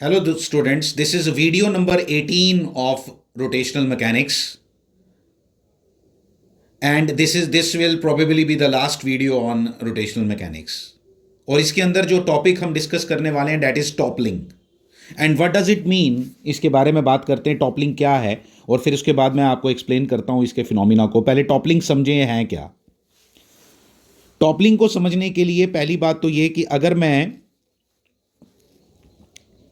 Hello, students. This is video number 18 of rotational mechanics, and this will probably be the last video on rotational mechanics. और इसके अंदर जो topic हम discuss करने वाले हैं that is toppling and what does it mean, इसके बारे में बात करते हैं। टॉपलिंग क्या है और फिर उसके बाद मैं आपको एक्सप्लेन करता हूं इसके फिनोमिना को। पहले टॉपलिंग समझे हैं क्या। टॉपलिंग को समझने के लिए पहली बात तो ये कि अगर मैं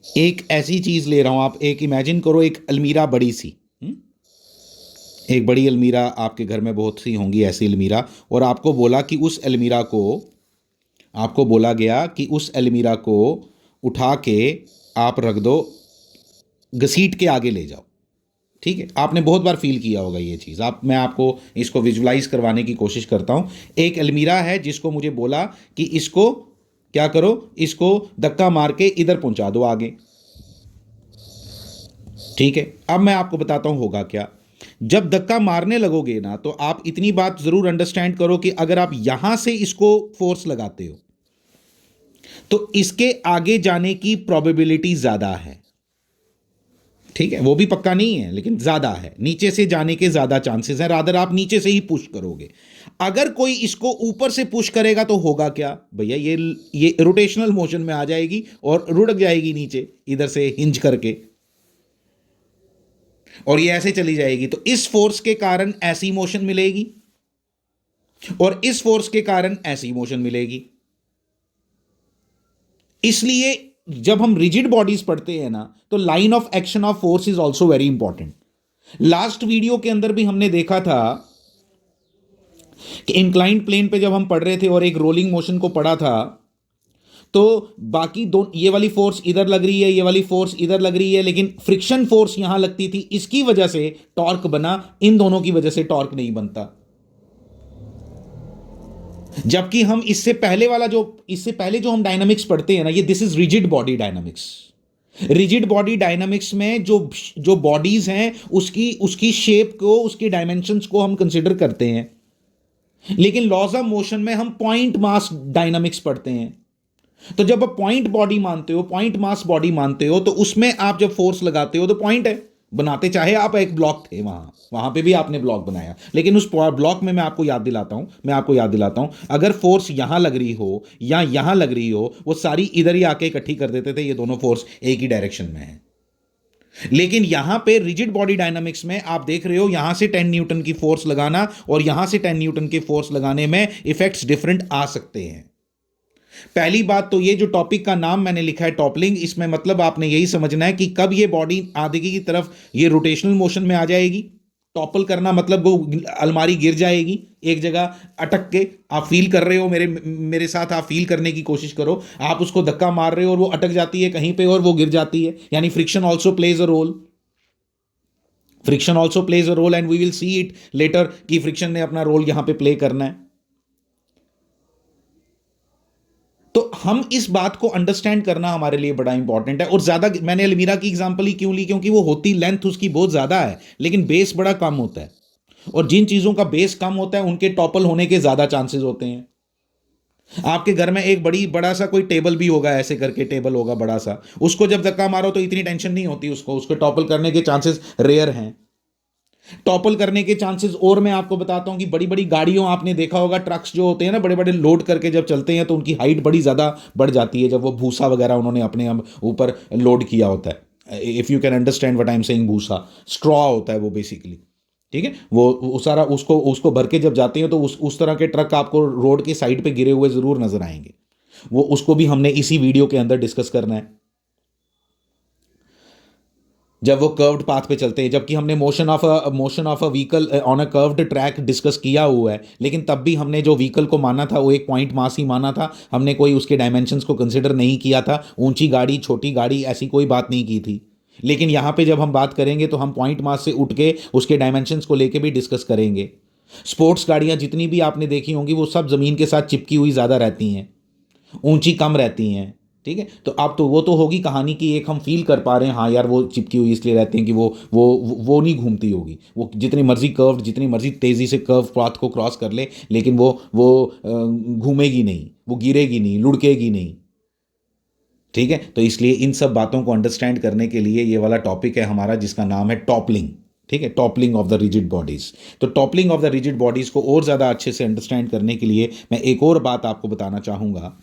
एक ऐसी चीज ले रहा हूं, आप एक इमेजिन करो, एक अलमीरा बड़ी सी, एक बड़ी अलमीरा आपके घर में बहुत सी होंगी ऐसी अलमीरा, और आपको बोला कि उस अलमीरा को, आपको बोला गया कि उस अलमीरा को उठा के आप रख दो, घसीट के आगे ले जाओ। ठीक है, आपने बहुत बार फील किया होगा ये चीज़। मैं आपको इसको विजुलाइज करवाने की कोशिश करता हूं। एक अलमीरा है जिसको मुझे बोला कि इसको क्या करो, इसको धक्का मार के इधर पहुंचा दो आगे। ठीक है, अब मैं आपको बताता हूं होगा क्या। जब धक्का मारने लगोगे ना, तो आप इतनी बात जरूर अंडरस्टैंड करो कि अगर आप यहां से इसको फोर्स लगाते हो तो इसके आगे जाने की प्रोबेबिलिटी ज्यादा है। ठीक है, वो भी पक्का नहीं है लेकिन ज्यादा है, नीचे से जाने के ज्यादा चांसेस हैं। रादर आप नीचे से ही पुश करोगे। अगर कोई इसको ऊपर से पुश करेगा तो होगा क्या भैया, ये रोटेशनल मोशन में आ जाएगी और रुढ़क जाएगी नीचे इधर से हिंज करके, और ये ऐसे चली जाएगी। तो इस फोर्स के कारण ऐसी मोशन मिलेगी और इस फोर्स के कारण ऐसी मोशन मिलेगी। इसलिए जब हम रिजिड बॉडीज पढ़ते हैं ना, तो line of action of force is also very important. Last video के अंदर भी हमने देखा था कि इंक्लाइंड प्लेन पे जब हम पढ़ रहे थे और एक रोलिंग मोशन को पढ़ा था, तो बाकी दो, ये वाली फोर्स इधर लग रही है, ये वाली फोर्स इधर लग रही है, लेकिन फ्रिक्शन फोर्स यहां लगती थी, इसकी वजह से टॉर्क बना, इन दोनों की वजह से टॉर्क नहीं बनता। जबकि हम इससे पहले जो हम डायनामिक्स पढ़ते हैं ना, ये this is rigid body dynamics. Rigid body dynamics में जो बॉडीज हैं उसकी शेप को, उसकी डायमेंशंस को हम कंसिडर करते हैं। लेकिन लॉज ऑफ मोशन में हम पॉइंट मास डायनामिक्स पढ़ते हैं। तो जब आप पॉइंट बॉडी मानते हो, पॉइंट मास बॉडी मानते हो, तो उसमें आप जब फोर्स लगाते हो तो पॉइंट है, बनाते चाहे आप एक ब्लॉक थे, वहां पे भी आपने ब्लॉक बनाया, लेकिन उस ब्लॉक में मैं आपको याद दिलाता हूं, अगर फोर्स यहां लग रही हो या यहां लग रही हो, वो सारी इधर ही आके इकट्ठी कर देते थे। ये दोनों फोर्स एक ही डायरेक्शन में है। लेकिन यहां पे रिजिड बॉडी डायनामिक्स में आप देख रहे हो, यहां से 10 न्यूटन की फोर्स लगाना और यहां से 10 न्यूटन की फोर्स लगाने में इफेक्ट्स डिफरेंट आ सकते हैं। पहली बात तो ये, जो टॉपिक का नाम मैंने लिखा है टॉपलिंग, इसमें मतलब आपने यही समझना है कि कब ये बॉडी आगे की तरफ ये रोटेशनल मोशन में आ जाएगी। टॉपल करना मतलब वो अलमारी गिर जाएगी एक जगह अटक के। आप फील कर रहे हो, मेरे साथ आप फील करने की कोशिश करो। आप उसको धक्का मार रहे हो और वो अटक जाती है कहीं पे और वो गिर जाती है, यानी friction also plays a role. Friction also plays a role and we will see it later कि फ्रिक्शन ने अपना रोल यहां पे प्ले करना है। तो हम इस बात को अंडरस्टैंड करना हमारे लिए बड़ा इंपॉर्टेंट है। और ज्यादा मैंने अलमीरा की एग्जांपल ही क्यों ली, क्योंकि वो होती लेंथ उसकी बहुत ज्यादा है लेकिन बेस बड़ा कम होता है, और जिन चीजों का बेस कम होता है उनके टॉपल होने के ज्यादा चांसेस होते हैं। आपके घर में एक बड़ा सा कोई टेबल भी होगा, ऐसे करके टेबल होगा बड़ा सा, उसको जब धक्का मारो तो इतनी टेंशन नहीं होती, उसको टॉपल करने के चांसेस रेयर हैं। टॉपल करने के चांसेस, और मैं आपको बताता हूं कि बड़ी बड़ी गाड़ियों, आपने देखा होगा ट्रक्स जो होते हैं ना, बड़े बड़े लोड करके जब चलते हैं तो उनकी हाइट बड़ी ज़्यादा बढ़ जाती है, जब वो भूसा वगैरह उन्होंने अपने ऊपर लोड किया होता है। If you can understand what I am saying, भूसा स्ट्रॉ होता है वो बेसिकली। ठीक है, वो सारा उसको भर के जब जाते हैं तो उस तरह के ट्रक आपको रोड के साइड पे गिरे हुए ज़रूर नजर आएंगे। वो उसको भी हमने इसी वीडियो के अंदर डिस्कस करना है, जब वो कर्व्ड पाथ पे चलते हैं। जबकि हमने motion of a vehicle on a curved track discuss किया हुआ है, लेकिन तब भी हमने जो व्हीकल को माना था वो एक पॉइंट मास ही माना था। हमने कोई उसके डायमेंशंस को कंसिडर नहीं किया था, ऊंची गाड़ी छोटी गाड़ी ऐसी कोई बात नहीं की थी। लेकिन यहाँ पे जब हम बात करेंगे तो हम पॉइंट मास से उठ के उसके डायमेंशंस को लेके भी डिस्कस करेंगे। स्पोर्ट्स गाड़ियाँ जितनी भी आपने देखी होंगी वो सब ज़मीन के साथ चिपकी हुई ज़्यादा रहती हैं, ऊंची कम रहती हैं। ठीक है, तो अब तो वो तो होगी कहानी की एक हम फील कर पा रहे हैं, हाँ यार वो चिपकी हुई इसलिए रहती हैं कि वो नहीं घूमती होगी, वो जितनी मर्जी कर्व, जितनी मर्जी तेज़ी से कर्व पाथ को क्रॉस कर ले, लेकिन वो घूमेगी नहीं, वो गिरेगी नहीं, लुढ़केगी नहीं। ठीक है, तो इसलिए इन सब बातों को अंडरस्टैंड करने के लिए ये वाला टॉपिक है हमारा जिसका नाम है टॉपलिंग। ठीक है, toppling of the rigid bodies. तो toppling of the rigid bodies को और ज़्यादा अच्छे से अंडरस्टैंड करने के लिए मैं एक और बात आपको बताना चाहूँगा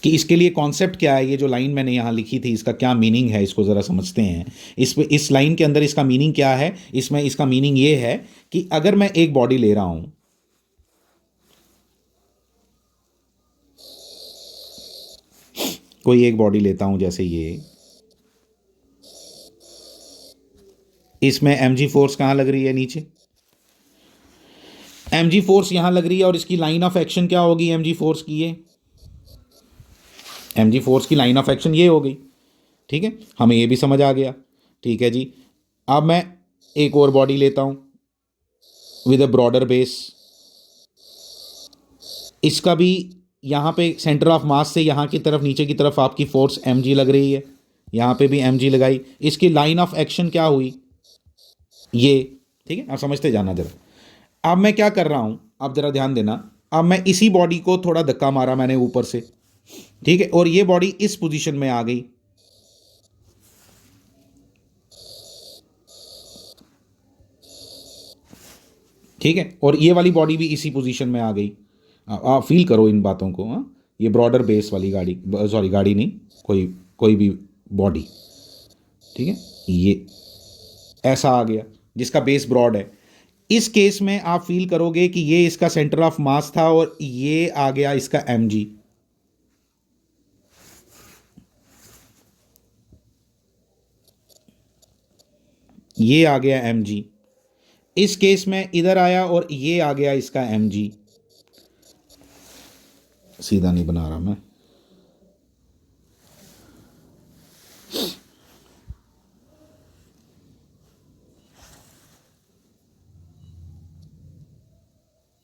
कि इसके लिए कॉन्सेप्ट क्या है। ये जो लाइन मैंने यहाँ लिखी थी इसका क्या मीनिंग है, इसको ज़रा समझते हैं। इस लाइन के अंदर इसका मीनिंग क्या है। इसमें इसका मीनिंग ये है कि अगर मैं एक बॉडी ले रहा हूँ, कोई एक बॉडी लेता हूँ जैसे ये, इसमें mg फोर्स कहाँ लग रही है, नीचे mg फोर्स यहाँ लग रही है, और इसकी लाइन ऑफ एक्शन क्या होगी mg फोर्स की, ये mg फोर्स की लाइन ऑफ एक्शन ये हो गई। ठीक है, हमें ये भी समझ आ गया। ठीक है जी, अब मैं एक और बॉडी लेता हूँ विद अ ब्रॉडर बेस, इसका भी यहाँ पे सेंटर ऑफ मास से यहाँ की तरफ नीचे की तरफ आपकी फोर्स mg लग रही है, यहाँ पे भी mg लगाई, इसकी लाइन ऑफ एक्शन क्या हुई ये। ठीक है, आप समझते जाना जरा। अब मैं क्या कर रहा हूँ, आप जरा ध्यान देना। अब मैं इसी बॉडी को थोड़ा धक्का मारा मैंने ऊपर से, ठीक है, और ये बॉडी इस पोजीशन में आ गई। ठीक है, और ये वाली बॉडी भी इसी पोजीशन में आ गई। आप फील करो इन बातों को। हाँ, ये ब्रॉडर बेस वाली गाड़ी, सॉरी गाड़ी नहीं, कोई कोई भी बॉडी। ठीक है, ये ऐसा आ गया जिसका बेस ब्रॉड है। इस केस में आप फील करोगे कि ये इसका सेंटर ऑफ मास था और ये आ गया इसका mg। ये आ गया mg। इस केस में इधर आया और ये आ गया इसका mg। सीधा नहीं बना रहा मैं,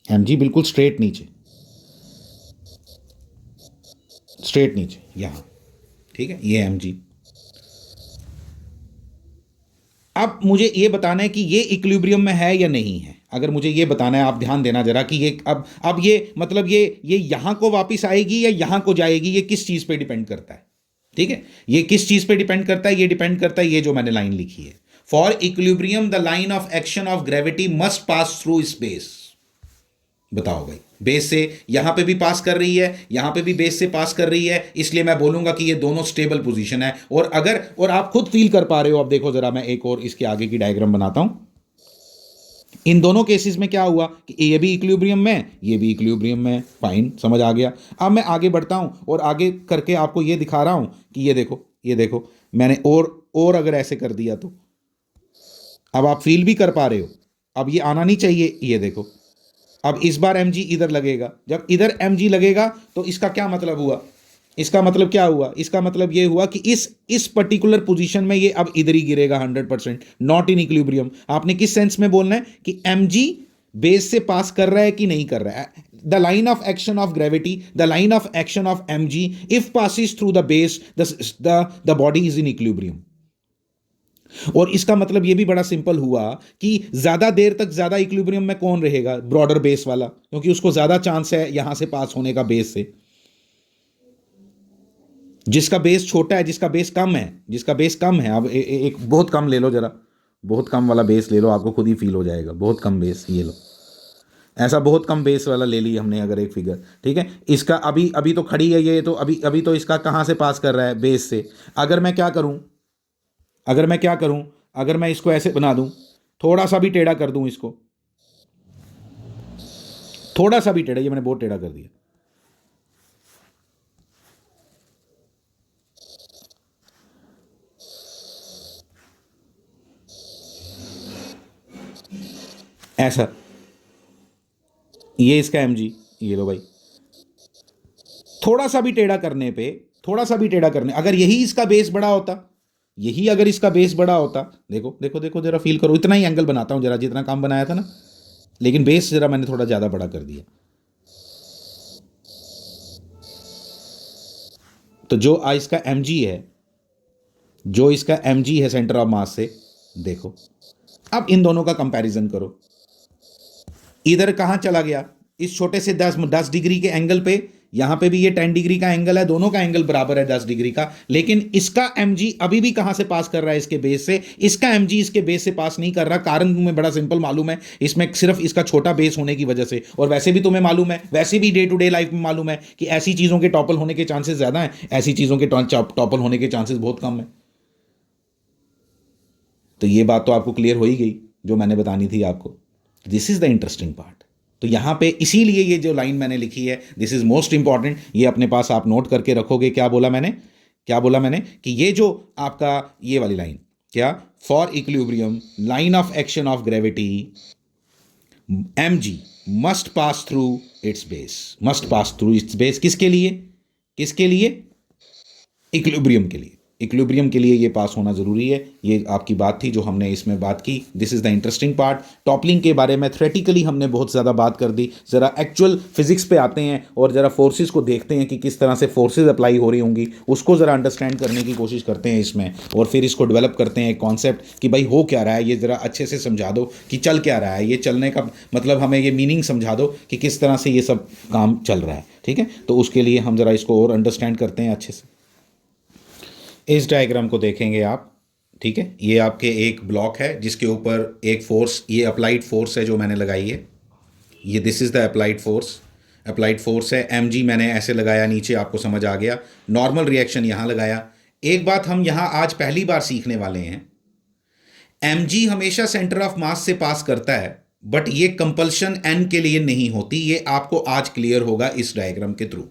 mg बिल्कुल स्ट्रेट नीचे, स्ट्रेट नीचे यहां। ठीक है, ये mg। अब मुझे ये बताना है कि ये इक्विलिब्रियम में है या नहीं है। अगर मुझे ये बताना है, आप ध्यान देना जरा कि ये अब ये मतलब ये यहां को वापस आएगी या यहां को जाएगी, ये किस चीज पे डिपेंड करता है। ठीक है, ये किस चीज पे डिपेंड करता है, ये डिपेंड करता है ये जो मैंने लाइन लिखी है, for equilibrium the line of action of gravity must pass through space. बताओ भाई, बेस से यहां पे भी पास कर रही है, यहां पे भी बेस से पास कर रही है, इसलिए मैं बोलूंगा कि ये दोनों स्टेबल पोजीशन है। और आप खुद फील कर पा रहे हो। अब देखो जरा, मैं एक और इसके आगे की डायग्राम बनाता हूं। इन दोनों केसेस में क्या हुआ कि ये भी इक्विलिब्रियम में, ये भी इक्विलिब्रियम में। फाइन, समझ आ गया। अब मैं आगे बढ़ता हूं और आगे करके आपको ये दिखा रहा हूं कि ये देखो, ये देखो, मैंने और अगर ऐसे कर दिया तो अब आप फील भी कर पा रहे हो। अब ये आना नहीं चाहिए, ये देखो। अब इस बार mg इधर लगेगा। जब इधर mg लगेगा तो इसका क्या मतलब हुआ, इसका मतलब क्या हुआ, इसका मतलब ये हुआ कि इस पर्टिकुलर पोजीशन में ये अब इधर ही गिरेगा 100%, नॉट इन इक्विलिब्रियम। आपने किस सेंस में बोलना है कि mg बेस से पास कर रहा है कि नहीं कर रहा है। The line of action of gravity, the line of action of mg if passes through the base, the body is in equilibrium. और इसका मतलब यह भी बड़ा सिंपल हुआ कि ज्यादा देर तक ज्यादा इक्विलिब्रियम में कौन रहेगा, ब्रॉडर बेस वाला, क्योंकि उसको ज्यादा चांस है यहां से पास होने का बेस से। जिसका बेस छोटा है, जिसका बेस कम है, जिसका बेस कम है, अब एक बहुत कम ले लो जरा, बहुत कम वाला बेस ले लो, आपको खुद ही फील हो जाएगा। बहुत कम बेस, ये लो, ऐसा बहुत कम बेस वाला ले ली हमने अगर एक फिगर। ठीक है, इसका अभी अभी तो खड़ी है ये, तो अभी अभी तो इसका कहां से पास कर रहा है, बेस से। अगर मैं क्या करूं, अगर मैं क्या करूं, अगर मैं इसको ऐसे बना दूं, थोड़ा सा भी टेढ़ा कर दूं इसको, थोड़ा सा भी टेढ़ा, ये मैंने बहुत टेढ़ा कर दिया। ऐसा, ये इसका mg, ये लो भाई। थोड़ा सा भी टेढ़ा करने पे, थोड़ा सा भी टेढ़ा करने, अगर यही इसका बेस बड़ा होता, यही अगर इसका बेस बड़ा होता, देखो देखो देखो जरा फील करो, इतना ही एंगल बनाता हूं जरा, जितना काम बनाया था ना, लेकिन बेस जरा मैंने थोड़ा ज्यादा बड़ा कर दिया। तो जो इसका mg है, जो इसका mg है सेंटर ऑफ मास से, देखो अब इन दोनों का कंपैरिजन करो। इधर कहां चला गया, इस छोटे से 10 डिग्री के एंगल पे, यहां पे भी ये 10 डिग्री का एंगल है, दोनों का एंगल बराबर है 10 डिग्री का, लेकिन इसका mg अभी भी कहां से पास कर रहा है, इसके बेस से। इसका mg इसके बेस से पास नहीं कर रहा, कारण तुम्हें बड़ा सिंपल मालूम है, इसमें सिर्फ इसका छोटा बेस होने की वजह से। और वैसे भी तुम्हें मालूम है, वैसे भी डे टू डे लाइफ में मालूम है कि ऐसी चीजों के टॉपल होने के चांसेस ज्यादा है, ऐसी चीजों के टॉपल होने के चांसेस बहुत कम है। तो ये बात तो आपको क्लियर हो ही गई जो मैंने बतानी थी आपको। This is the interesting part. तो यहां पे इसीलिए ये जो लाइन मैंने लिखी है, दिस इज मोस्ट इंपॉर्टेंट, ये अपने पास आप नोट करके रखोगे। क्या बोला मैंने कि ये जो आपका ये वाली लाइन, क्या, for equilibrium line of action of gravity mg must pass through it's base, must pass through it's base. किसके लिए? इक्विलिब्रियम के लिए। इक्विलिब्रियम के लिए ये पास होना जरूरी है। ये आपकी बात थी जो हमने इसमें बात की। This is the interesting part. Toppling के बारे में थ्योरेटिकली हमने बहुत ज़्यादा बात कर दी। ज़रा एक्चुअल फिजिक्स पे आते हैं और ज़रा फोर्सेस को देखते हैं कि किस तरह से फोर्सेस अप्लाई हो रही होंगी, उसको ज़रा अंडरस्टैंड करने की कोशिश करते हैं इसमें, और फिर इसको डेवलप करते हैं एक कॉन्सेप्ट कि भाई हो क्या रहा है, ये ज़रा अच्छे से समझा दो कि चल क्या रहा है। ये चलने का मतलब हमें ये मीनिंग समझा दो कि किस तरह से ये सब काम चल रहा है। ठीक है, तो उसके लिए हम ज़रा इसको और अंडरस्टैंड करते हैं अच्छे से। इस डायग्राम को देखेंगे आप। ठीक है, ये आपके एक ब्लॉक है जिसके ऊपर एक फोर्स, ये अप्लाइड फोर्स है जो मैंने लगाई है। ये this is the applied force है। mg मैंने ऐसे लगाया, नीचे आपको समझ आ गया। नॉर्मल रिएक्शन यहाँ लगाया। एक बात हम यहाँ आज पहली बार सीखने वाले हैं, mg हमेशा सेंटर ऑफ मास से पास करता है, बट ये कंपल्शन n के लिए नहीं होती। ये आपको आज क्लियर होगा इस डायग्राम के थ्रू।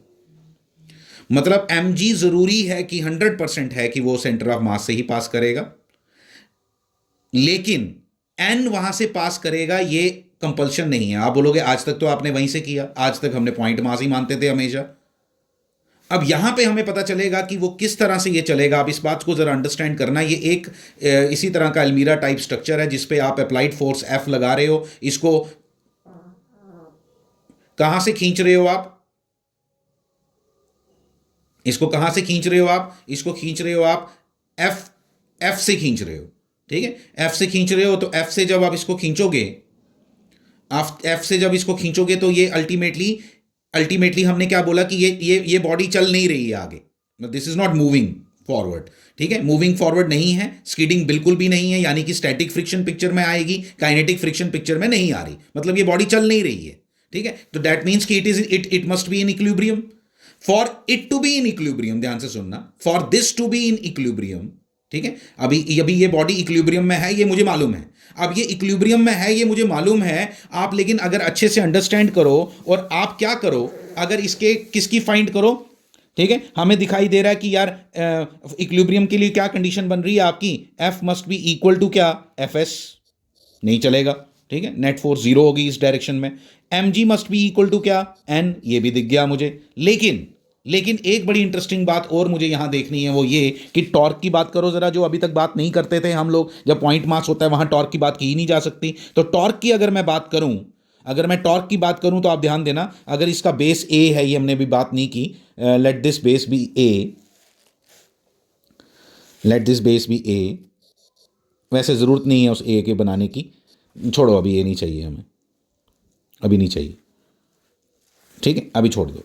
मतलब mg जरूरी है कि 100% है कि वो सेंटर ऑफ मास से ही पास करेगा, लेकिन n वहां से पास करेगा ये कंपल्शन नहीं है। आप बोलोगे आज तक तो आपने वहीं से किया, आज तक हमने पॉइंट मास ही मानते थे हमेशा। अब यहां पे हमें पता चलेगा कि वो किस तरह से ये चलेगा। आप इस बात को जरा अंडरस्टैंड करना। ये एक इसी तरह का अलमीरा टाइप स्ट्रक्चर है जिसपे आप अप्लाइड फोर्स F लगा रहे हो। इसको कहां से खींच रहे हो आप? इसको कहां से खींच रहे हो आप? इसको खींच रहे हो आप F से खींच रहे हो। ठीक है, F से खींच रहे हो। तो F से जब आप इसको खींचोगे, F से जब इसको खींचोगे तो ये अल्टीमेटली हमने क्या बोला कि ये बॉडी चल नहीं रही है आगे। This is not moving forward. ठीक है, मूविंग फॉरवर्ड नहीं है, स्कीडिंग बिल्कुल भी नहीं है, यानी कि स्टैटिक फ्रिक्शन पिक्चर में आएगी, काइनेटिक फ्रिक्शन पिक्चर में नहीं आ रही। मतलब ये बॉडी चल नहीं रही है। ठीक है, तो दैट मीन्स कि it must be in equilibrium. For it to be in equilibrium, ध्यान से सुनना, for this to be in equilibrium. ठीक है, अभी ये बॉडी इक्विलिब्रियम में है, ये मुझे मालूम है। अब ये इक्विलिब्रियम में है, ये मुझे मालूम है। आप लेकिन अगर अच्छे से अंडरस्टैंड करो और आप क्या करो, अगर इसके किसकी फाइंड करो। ठीक है, हमें दिखाई दे रहा है कि यार इक्विलिब्रियम के लिए क्या कंडीशन बन रही है आपकी, F must be equal to क्या, Fs। नहीं चलेगा। ठीक है, नेट फोर्स 0 होगी इस डायरेक्शन में। mg must be equal to क्या, n। ये भी दिख गया मुझे। लेकिन एक बड़ी इंटरेस्टिंग बात और मुझे यहां देखनी है, वो ये कि टॉर्क की बात करो जरा, जो अभी तक बात नहीं करते थे हम लोग। जब पॉइंट मास होता है वहां टॉर्क की बात की ही नहीं जा सकती। तो टॉर्क की अगर मैं टॉर्क की बात करूं तो आप ध्यान देना, अगर इसका बेस a है, ये हमने भी बात नहीं की, let this base be a। वैसे ज़रूरत नहीं है उस a के बनाने की, छोड़ो, अभी ये नहीं चाहिए हमें, अभी नहीं चाहिए। ठीक है, अभी छोड़ दो।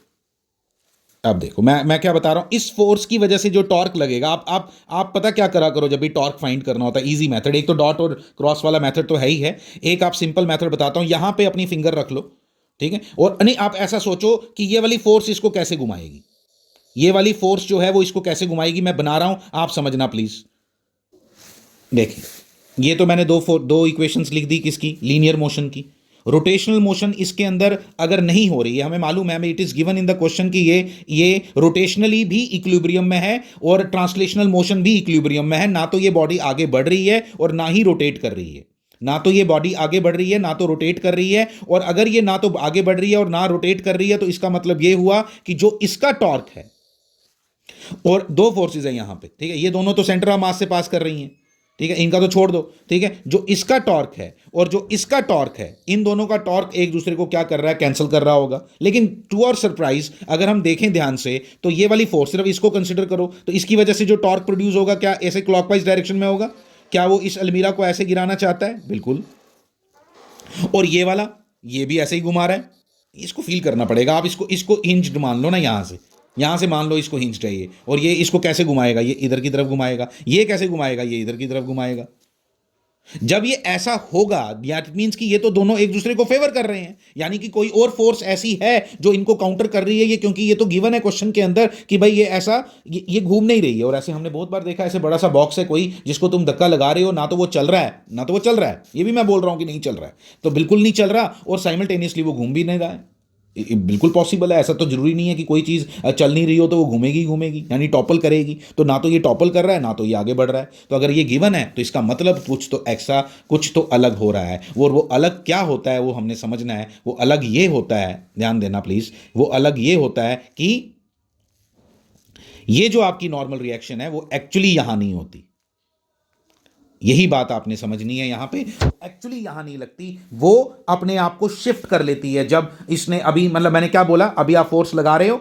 अब देखो मैं क्या बता रहा हूं, इस फोर्स की वजह से जो टॉर्क लगेगा, आप पता क्या करा करो जब भी टॉर्क फाइंड करना होता है। इजी मेथड, एक तो डॉट और क्रॉस वाला मेथड तो है ही है, एक आप सिंपल मेथड बताता हूं। यहां पे अपनी फिंगर रख लो। ठीक है, और नहीं, आप ऐसा सोचो कि ये वाली फोर्स इसको कैसे घुमाएगी, ये वाली फोर्स जो है वो इसको कैसे घुमाएगी। मैं बना रहा हूं, आप समझना प्लीज। देखिए, ये तो मैंने दो इक्वेशंस लिख दी, किसकी, लीनियर मोशन की। रोटेशनल मोशन इसके अंदर अगर नहीं हो रही है, हमें मालूम है, it is given in the question कि ये रोटेशनली भी इक्विलिब्रियम में है और ट्रांसलेशनल मोशन भी इक्विलिब्रियम में है। ना तो ये बॉडी आगे बढ़ रही है और ना ही रोटेट कर रही है। ना तो ये बॉडी आगे बढ़ रही है, ना तो रोटेट कर रही है। और अगर ये ना तो आगे बढ़ रही है और ना रोटेट कर रही है, तो इसका मतलब ये हुआ कि जो इसका टॉर्क है, और दो फोर्सेज है यहां पे। ठीक है, ये दोनों तो सेंटर ऑफ मास से पास कर रही हैं। ठीक है, इनका तो छोड़ दो। ठीक है, जो इसका टॉर्क है और जो इसका टॉर्क है, इन दोनों का टॉर्क एक दूसरे को क्या कर रहा है, कैंसिल कर रहा होगा। लेकिन टू आवर सरप्राइज, अगर हम देखें ध्यान से, तो ये वाली फोर्स, सिर्फ इसको कंसिडर करो, तो इसकी वजह से जो टॉर्क प्रोड्यूस होगा, क्या ऐसे क्लॉकवाइज डायरेक्शन में होगा? क्या वो इस अलमीरा को ऐसे गिराना चाहता है? बिल्कुल। और ये वाला, ये भी ऐसे ही घुमा रहा है। इसको फील करना पड़ेगा। आप इसको इसको हिंज्ड मान लो ना, यहाँ से मान लो इसको हिंज्ड है ये, और ये इसको कैसे घुमाएगा, ये इधर की तरफ घुमाएगा, ये कैसे घुमाएगा, ये इधर की तरफ घुमाएगा। जब ये ऐसा होगा दैट मींस कि ये तो दोनों एक दूसरे को फेवर कर रहे हैं, यानी कि कोई और फोर्स ऐसी है जो इनको काउंटर कर रही है ये, क्योंकि ये तो गिवन है क्वेश्चन के अंदर कि भाई ये ऐसा ये घूम नहीं रही है। और ऐसे हमने बहुत बार देखा, ऐसे बड़ा सा बॉक्स है कोई जिसको तुम धक्का लगा रहे हो, ना तो वो चल रहा है ना तो वो चल रहा है, ये भी मैं बोल रहा हूं कि नहीं चल रहा है, तो बिल्कुल नहीं चल रहा, और साइमल्टेनियसली वो घूम भी नहीं रहा है। बिल्कुल पॉसिबल है, ऐसा तो जरूरी नहीं है कि कोई चीज़ चल नहीं रही हो तो वो घूमेगी घूमेगी, यानी टॉपल करेगी। तो ना तो ये टॉपल कर रहा है ना तो ये आगे बढ़ रहा है, तो अगर ये गिवन है तो इसका मतलब कुछ तो ऐसा, कुछ तो अलग हो रहा है। वो अलग क्या होता है वो हमने समझना है। वो अलग ये होता है, ध्यान देना प्लीज, वो अलग ये होता है कि ये जो आपकी नॉर्मल रिएक्शन है वो एक्चुअली यहां नहीं होती। यही बात आपने समझनी है, यहां पे एक्चुअली यहां नहीं लगती, वो अपने आप को शिफ्ट कर लेती है। जब इसने अभी, मतलब मैंने क्या बोला, अभी आप फोर्स लगा रहे हो,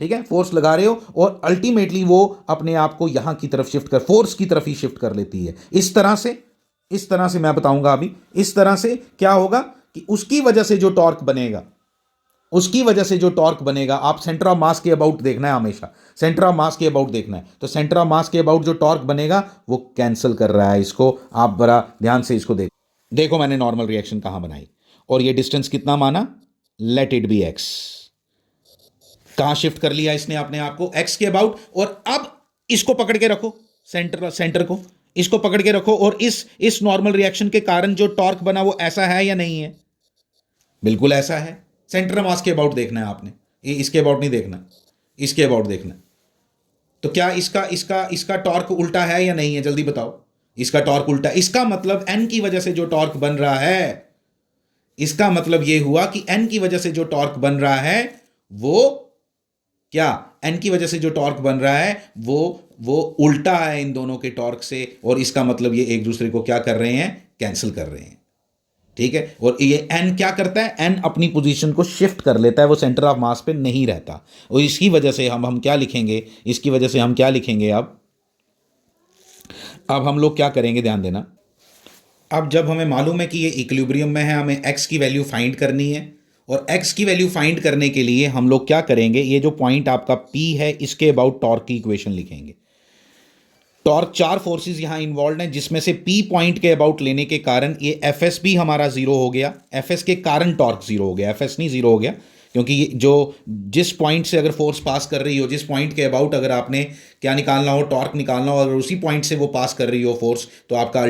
ठीक है, फोर्स लगा रहे हो, और अल्टीमेटली वो अपने आप को यहां की तरफ शिफ्ट कर, फोर्स की तरफ ही शिफ्ट कर लेती है। इस तरह से मैं बताऊंगा अभी, इस तरह से क्या होगा कि उसकी वजह से जो टॉर्क बनेगा, उसकी वजह से जो टॉर्क बनेगा, आप सेंटर ऑफ मास के अबाउट देखना है, हमेशा सेंटर ऑफ मास के अबाउट देखना है। तो सेंटर ऑफ मास के अबाउट जो टॉर्क बनेगा वो कैंसिल कर रहा है इसको। आप बड़ा ध्यान से इसको देखो मैंने नॉर्मल रिएक्शन कहां बनाई, और ये डिस्टेंस कितना माना, लेट इट बी एक्स। कहां शिफ्ट कर लिया इसने अपने आप को, एक्स के अबाउट। और अब इसको पकड़ के रखो, सेंटर को इसको पकड़ के रखो, और इस नॉर्मल रिएक्शन के कारण जो टॉर्क बना वो ऐसा है या नहीं है, बिल्कुल ऐसा है। सेंटर मास के अबाउट देखना है आपने, ये इसके अबाउट नहीं देखना, इसके अबाउट देखना। तो क्या इसका टॉर्क उल्टा है या नहीं है, जल्दी बताओ। इसका टॉर्क उल्टा, इसका मतलब एन की वजह से जो टॉर्क बन रहा है, इसका मतलब यह हुआ कि एन की वजह से जो टॉर्क बन रहा है वो क्या, एन की वजह से जो टॉर्क बन रहा है वो उल्टा है इन दोनों के टॉर्क से, और इसका मतलब ये एक दूसरे को क्या कर रहे हैं, कैंसिल कर रहे हैं। ठीक है, और ये एन क्या करता है, एन अपनी पोजीशन को शिफ्ट कर लेता है, वो सेंटर ऑफ मास पे नहीं रहता। और इसकी वजह से हम क्या लिखेंगे, इसकी वजह से हम क्या लिखेंगे, अब हम लोग क्या करेंगे, ध्यान देना। अब जब हमें मालूम है कि ये इक्विलिब्रियम में है, हमें एक्स की वैल्यू फाइंड करनी है, और एक्स की वैल्यू फाइंड करने के लिए हम लोग क्या करेंगे, ये जो पॉइंट आपका पी है इसके अबाउट टॉर्क की इक्वेशन लिखेंगे। टॉर्क, चार फोर्सेस यहां इन्वॉल्व हैं, जिसमें से पी पॉइंट के अबाउट लेने के कारण ये एफ एस भी हमारा जीरो हो गया, एफ एस के कारण टॉर्क जीरो हो गया, एफ एस नहीं जीरो हो गया, क्योंकि ये जो जिस पॉइंट से अगर फोर्स पास कर रही हो, जिस पॉइंट के अबाउट अगर आपने क्या निकालना हो, टॉर्क निकालना हो, अगर उसी पॉइंट से वो पास कर रही हो फोर्स, तो आपका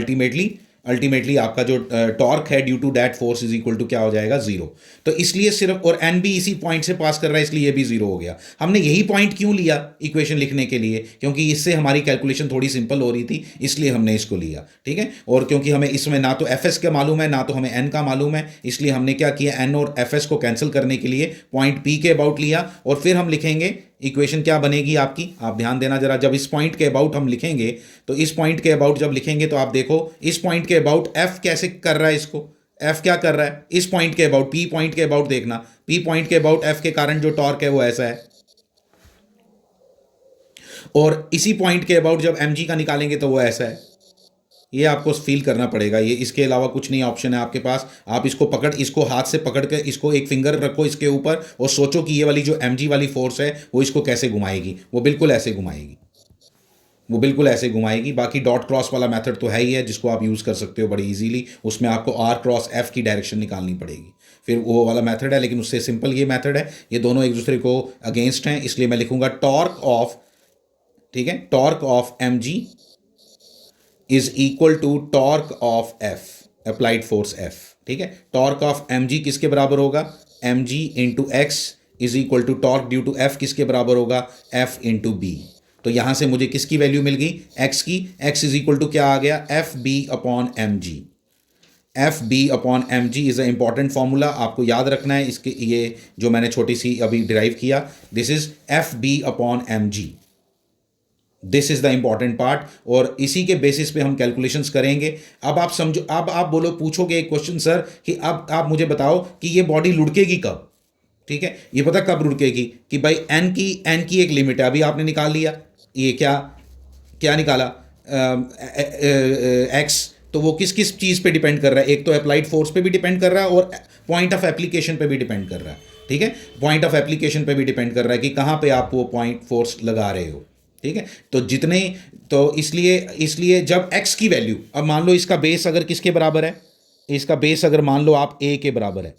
अल्टीमेटली आपका जो टॉर्क है due to that force is equal to क्या हो जाएगा, जीरो। तो इसलिए सिर्फ, और एन भी इसी पॉइंट से पास कर रहा है, इसलिए ये भी जीरो हो गया। हमने यही पॉइंट क्यों लिया इक्वेशन लिखने के लिए, क्योंकि इससे हमारी कैलकुलेशन थोड़ी सिंपल हो रही थी, इसलिए हमने इसको लिया। ठीक है, और क्योंकि हमें इसमें ना तो एफ एस का मालूम है ना तो हमें एन का मालूम है, इसलिए हमने क्या किया, एन और एफ एस को कैंसिल करने के लिए पॉइंट पी के अबाउट लिया, और फिर हम लिखेंगे इक्वेशन क्या बनेगी आपकी, आप ध्यान देना जरा। जब इस पॉइंट के अबाउट हम लिखेंगे, तो इस पॉइंट के अबाउट जब लिखेंगे तो आप देखो इस पॉइंट के अबाउट एफ कैसे कर रहा है, इसको एफ क्या कर रहा है, इस पॉइंट के अबाउट, पी पॉइंट के अबाउट देखना, पी पॉइंट के अबाउट एफ के कारण जो टॉर्क है वो ऐसा है, और इसी पॉइंट के अबाउट जब एम जी का निकालेंगे तो वो ऐसा है। ये आपको फील करना पड़ेगा, ये इसके अलावा कुछ नहीं ऑप्शन है आपके पास। आप इसको हाथ से पकड़ के इसको एक फिंगर रखो इसके ऊपर, और सोचो कि ये वाली जो एम जी वाली फोर्स है वो इसको कैसे घुमाएगी, वो बिल्कुल ऐसे घुमाएगी, वो बिल्कुल ऐसे घुमाएगी। बाकी डॉट क्रॉस वाला मेथड तो है ही है, जिसको आप यूज़ कर सकते हो बड़ी इजीली, उसमें आपको आर क्रॉस एफ की डायरेक्शन निकालनी पड़ेगी, फिर वो वाला मेथड है, लेकिन उससे सिंपल ये मेथड है। ये दोनों एक दूसरे को अगेंस्ट हैं, इसलिए मैं लिखूंगा टॉर्क ऑफ, ठीक है, torque of m g is equal to torque of f, applied force f. ठीक है, टॉर्क ऑफ एम जी किसके बराबर होगा, m g into x is equal to torque due to f किसके बराबर होगा, एफ इंटू बी। तो यहां से मुझे किसकी वैल्यू मिल गई, एक्स की, एक्स इज इक्वल टू क्या आ गया, f b upon m g. F b upon m g is a important formula, आपको याद रखना है। इसके ये जो मैंने छोटी सी अभी डिराइव किया, this is f b upon m g, this is the important part, और इसी के बेसिस पे हम कैलकुलेशंस करेंगे। अब आप समझो, अब आप पूछोगे एक क्वेश्चन, सर कि अब आप मुझे बताओ कि ये बॉडी लुढ़केगी कब। ठीक है, ये पता कब लुढ़केगी कि भाई एन की एक लिमिट है, अभी आपने निकाल लिया, ये क्या निकाला, एक्स, तो वो किस किस चीज़ पे डिपेंड कर रहा है, एक तो अप्लाइड फोर्स पे भी डिपेंड कर रहा है और पॉइंट ऑफ एप्लीकेशन पे भी डिपेंड कर रहा है। ठीक है, पॉइंट ऑफ एप्लीकेशन पे भी डिपेंड कर रहा है कि कहाँ पे आप वो पॉइंट फोर्स लगा रहे हो। ठीक है, तो जितने, तो इसलिए इसलिए जब x की वैल्यू, अब मान लो इसका बेस अगर किसके बराबर है, इसका बेस अगर मान लो आप a के बराबर है,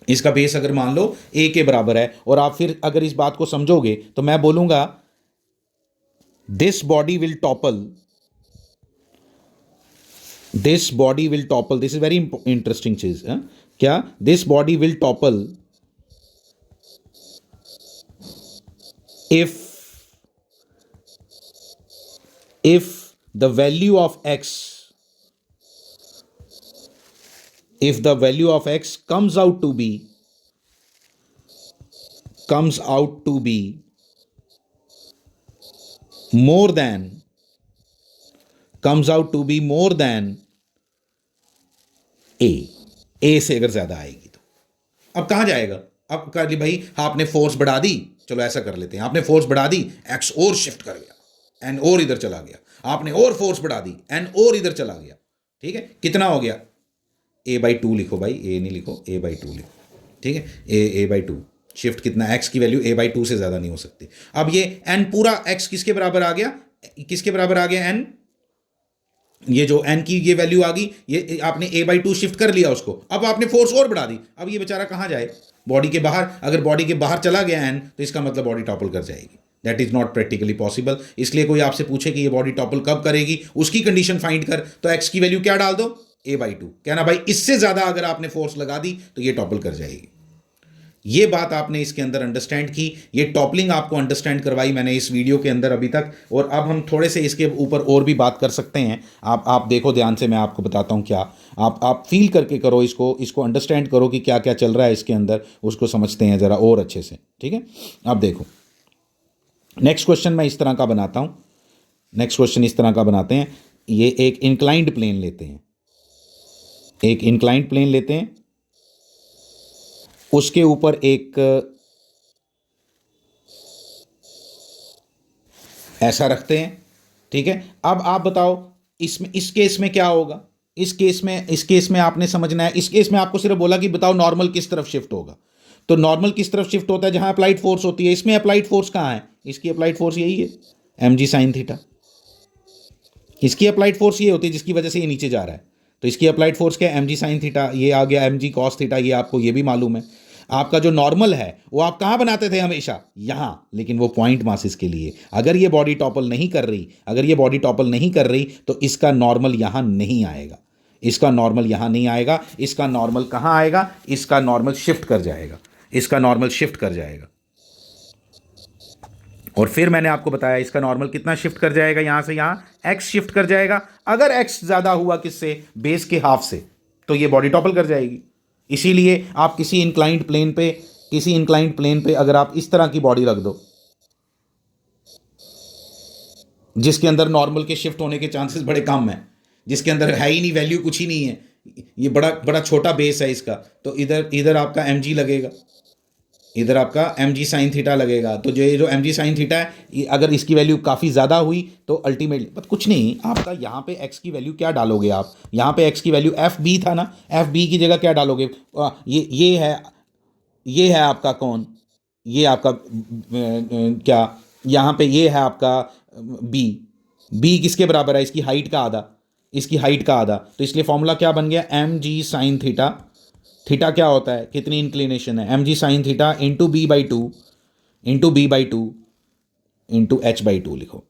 इसका बेस अगर मान लो a के बराबर है, और आप फिर अगर इस बात को समझोगे तो मैं बोलूंगा this body will topple, this body will topple, this is very interesting चीज है क्या, this body will topple if the value of x, if the value of x comes out to be more than, a से अगर ज्यादा आएगी तो अब कहां जाएगा, अब कर ली भाई आपने फोर्स बढ़ा दी, चलो ऐसा कर लेते हैं, आपने फोर्स बढ़ा दी, एक्स और शिफ्ट कर गया, एन और इधर चला गया, आपने और फोर्स बढ़ा दी, एन और इधर चला गया। ठीक है, कितना हो गया, a/2 लिखो भाई, a नहीं लिखो, a/2 लिखो। ठीक है, a/2 शिफ्ट कितना, x की वैल्यू a/2 से ज्यादा नहीं हो सकती। अब ये n पूरा x किसके बराबर आ गया, किसके बराबर आ गया n, ये जो n की ये वैल्यू आ गई, ये आपने a/2 शिफ्ट कर लिया उसको, अब आपने फोर्स और बढ़ा दी, अब ये बेचारा कहां जाए, बॉडी के बाहर। अगर बॉडी के बाहर चला गया n तो इसका मतलब बॉडी टॉपल कर जाएगी। That is not practically possible. इसलिए कोई आपसे पूछे कि ये बॉडी टॉपल कब करेगी, उसकी कंडीशन फाइंड कर, तो x की वैल्यू क्या डाल दो, a/2, कहना भाई इससे ज्यादा अगर आपने फोर्स लगा दी तो ये टॉपल कर जाएगी। ये बात आपने इसके अंदर अंडरस्टैंड की, ये टॉपलिंग आपको अंडरस्टैंड करवाई मैंने इस वीडियो के अंदर अभी तक, और अब हम थोड़े से इसके ऊपर और भी बात कर सकते हैं। आप देखो ध्यान से, मैं आपको बताता हूँ क्या, आप फील करके करो इसको अंडरस्टैंड करो कि क्या क्या चल रहा है इसके अंदर, उसको समझते हैं ज़रा और अच्छे से। ठीक है, अब देखो नेक्स्ट क्वेश्चन मैं इस तरह का बनाता हूँ, नेक्स्ट क्वेश्चन इस तरह का बनाते हैं, ये एक इंक्लाइंड प्लेन लेते हैं, एक इंक्लाइंड प्लेन लेते हैं, उसके ऊपर एक ऐसा रखते हैं। ठीक है, अब आप बताओ इसमें, इस केस में क्या होगा, इस केस में आपने समझना है, इस केस में आपको सिर्फ बोला कि बताओ नॉर्मल किस तरफ शिफ्ट होगा, तो नॉर्मल किस तरफ शिफ्ट होता है, जहां अप्लाइड फोर्स होती है। इसमें अप्लाइड फोर्स कहां है, इसकी अप्लाइड फोर्स यही है, mg sin थीटा। इसकी अप्लाइड फोर्स ये होती है जिसकी वजह से ये नीचे जा रहा है, तो इसकी अप्लाइड फोर्स क्या है, mg sin थीटा, ये आ गया mg cos थीटा, ये आपको ये भी मालूम है। आपका जो नॉर्मल है वो आप कहां बनाते थे हमेशा, यहां, लेकिन वो पॉइंट मासेस के लिए। अगर ये बॉडी टॉपल नहीं कर रही, अगर ये बॉडी टॉपल नहीं कर रही तो इसका नॉर्मल यहां नहीं आएगा, इसका नॉर्मल यहां नहीं आएगा, इसका नॉर्मल कहां आएगा, इसका नॉर्मल शिफ्ट कर जाएगा, इसका नॉर्मल शिफ्ट कर जाएगा। और फिर मैंने आपको बताया इसका नॉर्मल कितना शिफ्ट कर जाएगा, यहां से यहां x शिफ्ट कर जाएगा। अगर x ज्यादा हुआ किससे, बेस के हाफ से, तो ये बॉडी टॉपल कर जाएगी। इसीलिए आप किसी इंक्लाइंड प्लेन पे अगर आप इस तरह की बॉडी रख दो जिसके अंदर नॉर्मल के शिफ्ट होने के चांसेस बड़े कम हैं, जिसके अंदर है ही नहीं, वैल्यू कुछ ही नहीं है, ये बड़ा बड़ा छोटा बेस है इसका, तो इधर आपका mg लगेगा, इधर आपका mg sin थीटा लगेगा। तो जो mg sin थीटा है, अगर इसकी वैल्यू काफ़ी ज़्यादा हुई तो अल्टीमेटली बट कुछ नहीं, आपका यहाँ पे x की वैल्यू क्या डालोगे, आप यहाँ पे x की वैल्यू fb था ना, fb की जगह क्या डालोगे, ये है आपका कौन, ये आपका क्या, यहाँ पे ये है आपका b किसके बराबर है, इसकी हाइट का आधा, इसकी हाइट का आधा, तो इसलिए फॉर्मूला क्या बन गया, mg sin थीटा, थीटा क्या होता है, कितनी इंक्लिनेशन है, mg sin theta into b/2 into h/2 लिखो,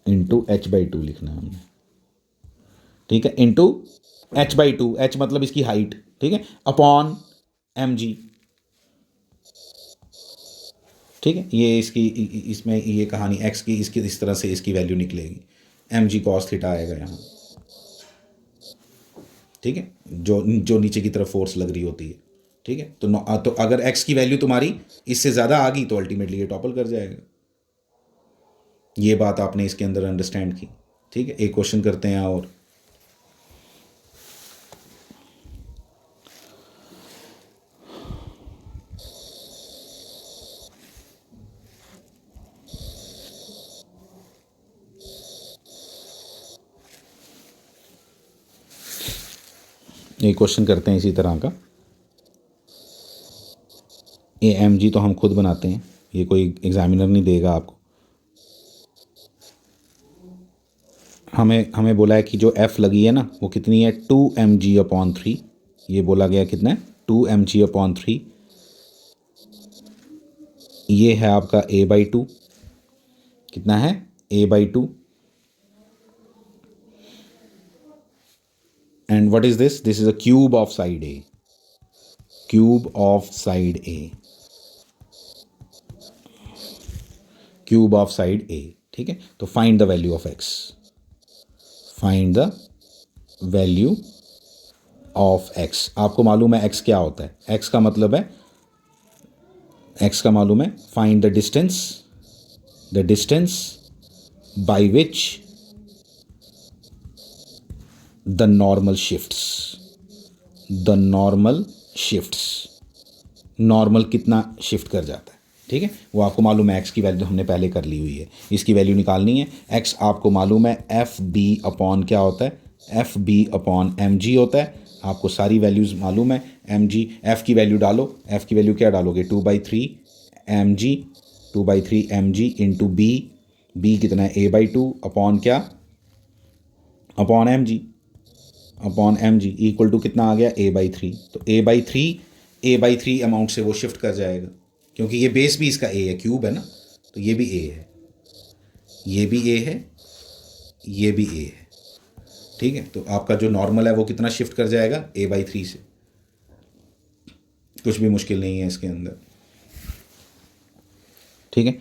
इंटू h/2 लिखना है हमने। ठीक है, इंटू h/2, h मतलब इसकी हाइट, ठीक है, अपॉन mg। ठीक है, ये इसकी इसमें ये कहानी x की इसकी इस तरह से इसकी वैल्यू निकलेगी, mg cos थीटा आएगा यहाँ। ठीक है, जो नीचे की तरफ फोर्स लग रही होती है। ठीक है, तो अगर x की वैल्यू तुम्हारी इससे ज़्यादा आ गई तो अल्टीमेटली ये टॉपल कर जाएगा। ये बात आपने इसके अंदर अंडरस्टैंड की। ठीक है, एक क्वेश्चन करते हैं और एक क्वेश्चन करते हैं इसी तरह का। ए एम जी तो हम खुद बनाते हैं, ये कोई एग्जामिनर नहीं देगा आपको। हमें हमें बोला है कि जो एफ़ लगी है ना वो कितनी है, 2 mg/3। ये बोला गया कितना है, 2 mg/3। ये है आपका a/2, कितना है, a/2। And what is this, this is a cube of side A, cube of side A, cube of side A. ठीक है, तो find the value of X, find the value of X. आपको मालूम है x क्या होता है, x का मतलब है, एक्स का मालूम है, find the distance, the distance by which the normal shifts, the normal shifts, normal कितना शिफ्ट कर जाता है। ठीक है, वो आपको मालूम है, एक्स की वैल्यू हमने पहले कर ली हुई है, इसकी वैल्यू निकालनी है। एक्स आपको मालूम है एफ बी अपॉन क्या होता है, f b upon m g होता है। आपको सारी वैल्यूज़ मालूम है, एम जी, एफ़ की वैल्यू डालो, एफ़ की वैल्यू क्या डालोगे, 2/3 m g, 2/3 m g into b, b कितना है, a/2 अपॉन क्या, upon m g, upon m g equal to कितना आ गया, a/3। तो a/3 अमाउंट से वो शिफ्ट कर जाएगा, क्योंकि ये बेस भी इसका a है, क्यूब है ना, तो ये भी a है, ये भी a है, ये भी a है। ठीक है, तो आपका जो नॉर्मल है वो कितना शिफ्ट कर जाएगा, a/3 से। कुछ भी मुश्किल नहीं है इसके अंदर। ठीक है,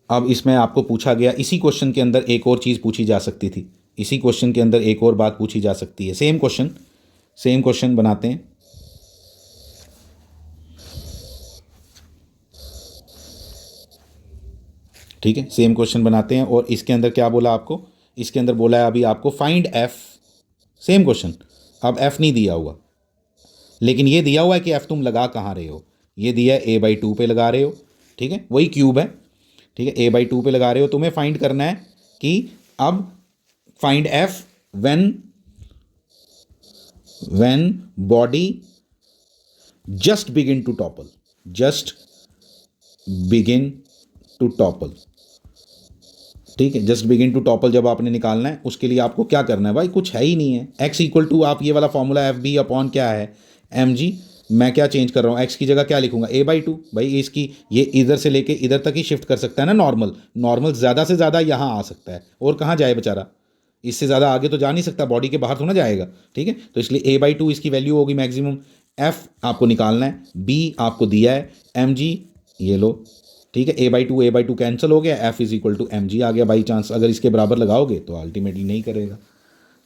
अब इसमें आपको पूछा गया, इसी क्वेश्चन के अंदर एक और चीज़ पूछी जा सकती थी, इसी क्वेश्चन के अंदर एक और बात पूछी जा सकती है। सेम क्वेश्चन बनाते हैं। ठीक है, सेम क्वेश्चन बनाते हैं, और इसके अंदर क्या बोला आपको, इसके अंदर बोला है अभी आपको फाइंड एफ, सेम क्वेश्चन। अब एफ नहीं दिया हुआ, लेकिन ये दिया हुआ है कि एफ तुम लगा कहाँ रहे हो, ये दिया है a/2 पे लगा रहे हो। ठीक है, वही क्यूब है। ठीक है, a/2 पे लगा रहे हो, तुम्हें फाइंड करना है कि अब find f when body just begin to topple, just begin to topple. ठीक है, जस्ट बिगिन टू टॉपल जब आपने निकालना है, उसके लिए आपको क्या करना है भाई, कुछ है ही नहीं है। एक्स इक्वल टू, आप ये वाला फॉर्मूला एफ बी अपॉन क्या है, एम जी, मैं क्या चेंज कर रहा हूँ, एक्स की जगह क्या लिखूंगा, a/2। भाई इसकी, ये इधर से लेके इधर तक ही शिफ्ट कर सकता है ना, नॉर्मल, नॉर्मल ज़्यादा से ज़्यादा यहाँ आ सकता है, और कहाँ जाए बेचारा, इससे ज़्यादा आगे तो जा नहीं सकता, बॉडी के बाहर तो ना जाएगा। ठीक है, तो इसलिए a/2 इसकी वैल्यू होगी मैक्सिमम। एफ आपको निकालना है, बी आपको दिया है, एम जी ये लो। ठीक है, a/2 कैंसिल हो गया, F is equal to M G आ गया। बाई चांस अगर इसके बराबर लगाओगे तो अल्टीमेटली नहीं करेगा।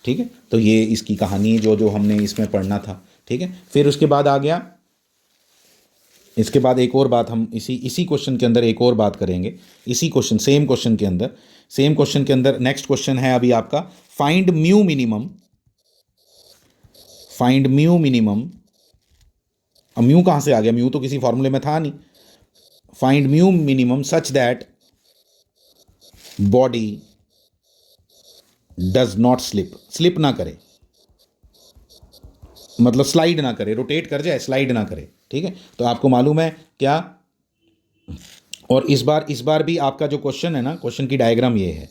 ठीक है, तो ये इसकी कहानी है जो जो हमने इसमें पढ़ना था। ठीक है, फिर उसके बाद आ गया, इसके बाद एक और बात हम इसी क्वेश्चन के अंदर एक और बात करेंगे, इसी क्वेश्चन, सेम क्वेश्चन के अंदर नेक्स्ट क्वेश्चन है अभी आपका, find mu minimum, find mu minimum. अब म्यू कहाँ से आ गया, म्यू तो किसी फॉर्मूले में था नहीं। Find mu minimum such that body does not slip, slip ना करे, मतलब स्लाइड ना करे, रोटेट कर जाए, स्लाइड ना करे। ठीक है, तो आपको मालूम है क्या, और इस बार भी आपका जो क्वेश्चन है ना, क्वेश्चन की डायग्राम ये है,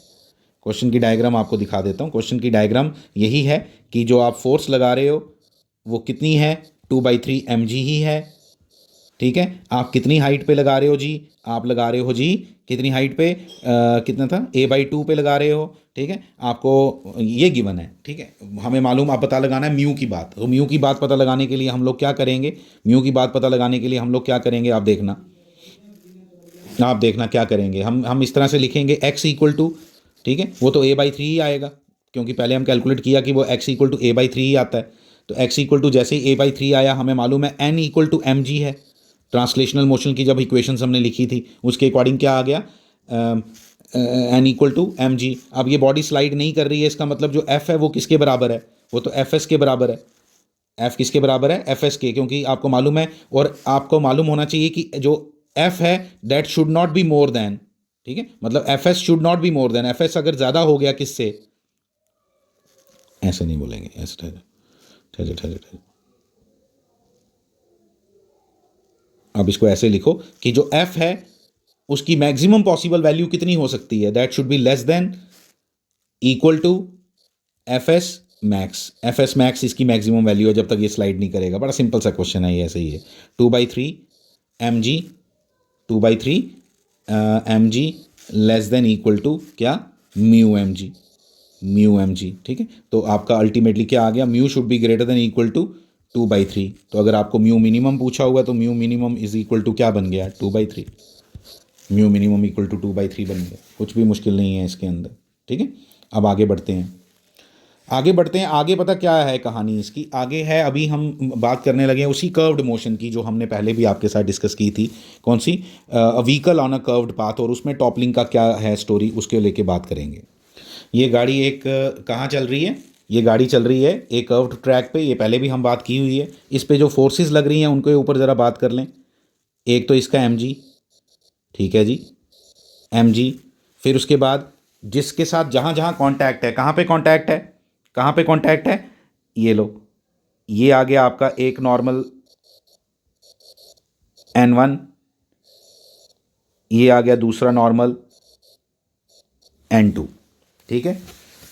क्वेश्चन की डायग्राम आपको दिखा देता हूँ। क्वेश्चन की डायग्राम यही है कि जो आप फोर्स लगा रहे हो वो कितनी है, 2/3 mg ही है। ठीक है, आप कितनी हाइट पे लगा रहे हो जी, आप लगा रहे हो जी कितनी हाइट पे, कितना था, a/2 पे लगा रहे हो। ठीक है, आपको ये गिवन है। ठीक है, हमें मालूम, आप पता लगाना है म्यू की बात, तो म्यू की बात पता लगाने के लिए हम लोग क्या करेंगे, म्यू की बात पता लगाने के लिए हम लोग क्या करेंगे, आप देखना क्या करेंगे, हम इस तरह से लिखेंगे x इक्वल टू, ठीक है, वो तो a/3 ही आएगा, क्योंकि पहले हम कैलकुलेट किया कि वो x इक्वल टू a/3 ही आता है। तो x इक्वल टू जैसे ही a/3 आया, हमें मालूम है n equal to M G है। ट्रांसलेशनल मोशन की जब इक्वेशंस हमने लिखी थी उसके अकॉर्डिंग क्या आ गया, n equal to M g. अब ये बॉडी स्लाइड नहीं कर रही है, इसका मतलब जो f है वो किसके बराबर है, वो तो एफ एस के बराबर है। एफ किसके बराबर है, एफ एस के, क्योंकि आपको मालूम है, और आपको मालूम होना चाहिए कि जो एफ है that should not be more than, ठीक है, मतलब F S should not be more than, F S अगर ज़्यादा हो गया किससे, ऐसे नहीं बोलेंगे, ऐसे ठहरे ठहरे ठहरे ठहरे, अब इसको ऐसे लिखो कि जो एफ है उसकी मैक्सिमम पॉसिबल वैल्यू कितनी हो सकती है, that should be less than equal to f s max इसकी मैक्सिमम वैल्यू है जब तक ये स्लाइड नहीं करेगा। बड़ा सिंपल सा क्वेश्चन है ये, ऐसे ही है। 2/3 mg 2/3 mg less than equal to क्या, म्यू एम जी। ठीक है, तो आपका अल्टीमेटली क्या आ गया, mu should be greater than equal to 2/3। तो अगर आपको म्यू मिनिमम पूछा हुआ तो mu minimum is equal to क्या बन गया, 2/3। म्यू मिनिमम इक्वल टू 2/3 बन गया, कुछ भी मुश्किल नहीं है इसके अंदर। ठीक है, अब आगे बढ़ते हैं, आगे पता क्या है कहानी इसकी, आगे है अभी हम बात करने लगे हैं उसी कर्व्ड मोशन की जो हमने पहले भी आपके साथ डिस्कस की थी। कौन सी, vehicle on a curved path, और उसमें टॉपलिंग का क्या है स्टोरी, उसके लेके बात करेंगे। ये गाड़ी एक कहाँ चल रही है, ये गाड़ी चल रही है एक कर्व्ड ट्रैक पे, ये पहले भी हम बात की हुई है। इस पे जो फोर्सेस लग रही हैं उनके ऊपर ज़रा बात कर लें। एक तो इसका mg, ठीक है जी, mg। फिर उसके बाद जिसके साथ जहाँ जहाँ कॉन्टैक्ट है, कहाँ पे कॉन्टैक्ट है, कहाँ पे कॉन्टैक्ट है, ये लो, ये आ गया आपका एक नॉर्मल n1, ये आ गया दूसरा नॉर्मल n2। ठीक है,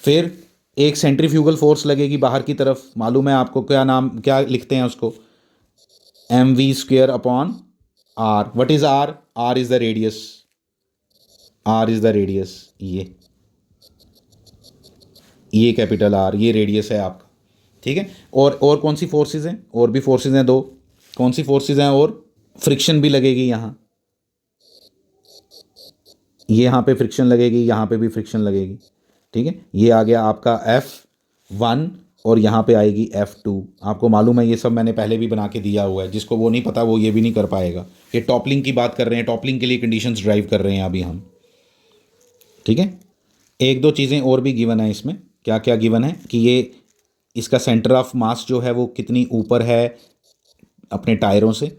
फिर एक सेंट्रीफ्यूगल फोर्स लगेगी बाहर की तरफ, मालूम है आपको, क्या नाम, क्या लिखते हैं उसको, mv² upon r। What is r, r is the radius, r is the radius, ये कैपिटल R, ये रेडियस है आपका। ठीक है, और कौन सी फोर्सेस हैं, और भी फोर्सेस हैं दो, कौन सी फोर्सेस हैं, और फ्रिक्शन भी लगेगी यहाँ, ये यहाँ पे फ्रिक्शन लगेगी, यहाँ पे भी फ्रिक्शन लगेगी। ठीक है, ये आ गया आपका F1 और यहाँ पे आएगी F2। आपको मालूम है ये सब मैंने पहले भी बना के दिया हुआ है, जिसको वो नहीं पता वो ये भी नहीं कर पाएगा। ये टॉपलिंग की बात कर रहे हैं, टॉपलिंग के लिए कंडीशंस ड्राइव कर रहे हैं अभी हम। ठीक है, एक दो चीज़ें और भी गिवन है इसमें, क्या क्या गिवन है कि ये इसका सेंटर ऑफ मास जो है वो कितनी ऊपर है अपने टायरों से,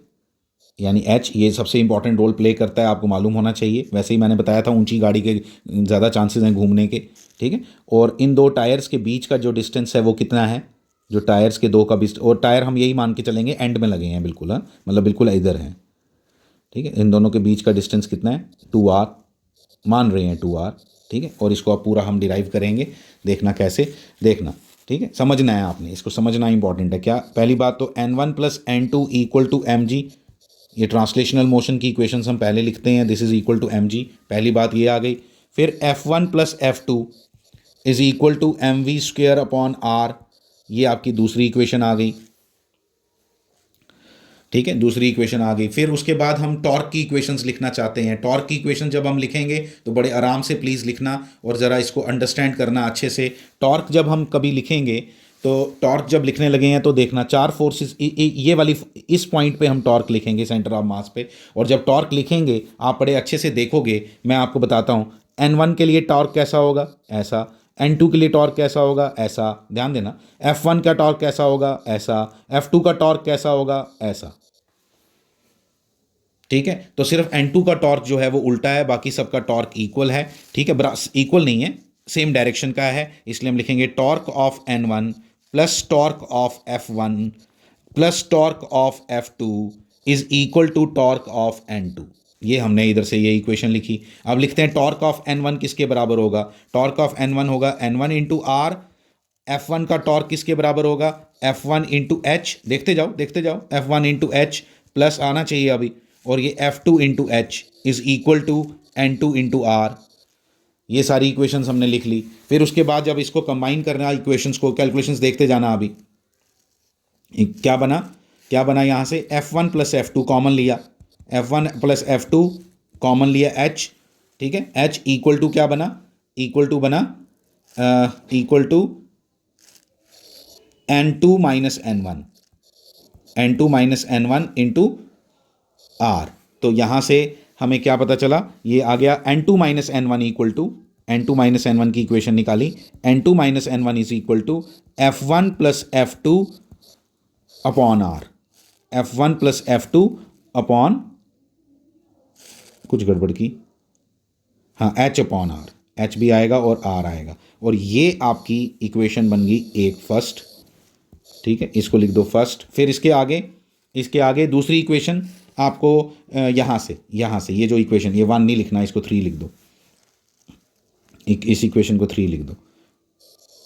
यानी एच, ये सबसे इंपॉर्टेंट रोल प्ले करता है, आपको मालूम होना चाहिए। वैसे ही मैंने बताया था ऊंची गाड़ी के ज़्यादा चांसेस हैं घूमने के। ठीक है, और इन दो टायर्स के बीच का जो डिस्टेंस है वो कितना है, जो टायर्स के दो का बीच, और टायर हम यही मान के चलेंगे एंड में लगे हैं बिल्कुल, हाँ मतलब बिल्कुल इधर हैं। ठीक है, इन दोनों के बीच का डिस्टेंस कितना है, 2r मान रहे हैं, 2r। ठीक है, और इसको अब पूरा हम डिराइव करेंगे, देखना कैसे, देखना। ठीक है, समझना है आपने, इसको समझना इंपॉर्टेंट है। क्या, पहली बात तो n1 plus n2 equal to mg, ये ट्रांसलेशनल मोशन की इक्वेशंस हम पहले लिखते हैं, this is equal to mg, पहली बात ये आ गई। फिर f1 plus f2 is equal to mv² upon r, ये आपकी दूसरी इक्वेशन आ गई। ठीक है, दूसरी इक्वेशन आ गई। फिर उसके बाद हम टॉर्क की इक्वेशंस लिखना चाहते हैं। टॉर्क की इक्वेशन जब हम लिखेंगे तो बड़े आराम से प्लीज़ लिखना और ज़रा इसको अंडरस्टैंड करना अच्छे से। टॉर्क जब हम कभी लिखेंगे तो टॉर्क जब लिखने लगे हैं तो देखना, चार फोर्सेस, ये वाली इस पॉइंट पे हम टॉर्क लिखेंगे सेंटर ऑफ मास पे। और जब टॉर्क लिखेंगे आप बड़े अच्छे से देखोगे, मैं आपको बताता हूँ। n1 के लिए टॉर्क कैसा होगा, ऐसा। n2 के लिए टॉर्क कैसा होगा, ऐसा, ध्यान देना। f1 का टॉर्क कैसा होगा, ऐसा। f2 का टॉर्क कैसा होगा, ऐसा। ठीक है, तो सिर्फ n2 का टॉर्क जो है वो उल्टा है, बाकी सबका टॉर्क इक्वल है। ठीक है, इक्वल नहीं है, सेम डायरेक्शन का है, इसलिए हम लिखेंगे torque of n1 plus torque of f1 plus torque of f2 is equal to torque of n2। ये हमने इधर से ये इक्वेशन लिखी। अब लिखते हैं टॉर्क ऑफ n1 किसके बराबर होगा, टॉर्क ऑफ n1 होगा n1 इंटू आर। f1 का टॉर्क किसके बराबर होगा, f1 इंटू एच, देखते जाओ देखते जाओ, f1 इंटू एच प्लस आना चाहिए अभी, और ये f2 into h is equal to n2 into r. ये सारी इक्वेशंस हमने लिख ली। फिर उसके बाद जब इसको कंबाइन करना इक्वेशंस को, कैलकुलेशंस देखते जाना। अभी क्या बना, क्या बना, यहाँ से f1 प्लस f2 कॉमन लिया, f1 प्लस f2 कॉमन लिया h। ठीक है, h इक्वल टू क्या बना, इक्वल टू बना equal to n2 minus n1, n2 minus n1 into r. तो यहाँ से हमें क्या पता चला, ये आ गया n2 minus n1 equal to, n2 minus n1 की इक्वेशन निकाली, n2 minus n1 is equal to f1 plus f2 upon R, f1 plus f2 upon, कुछ गड़बड़ की, हाँ h अपॉन आर, h भी आएगा और r आएगा, और ये आपकी इक्वेशन बन गई एक फर्स्ट। ठीक है, इसको लिख दो फर्स्ट। फिर इसके आगे दूसरी इक्वेशन आपको यहाँ से ये जो इक्वेशन, ये 1 नहीं लिखना, इसको 3 लिख दो, इस इक्वेशन को 3 लिख दो,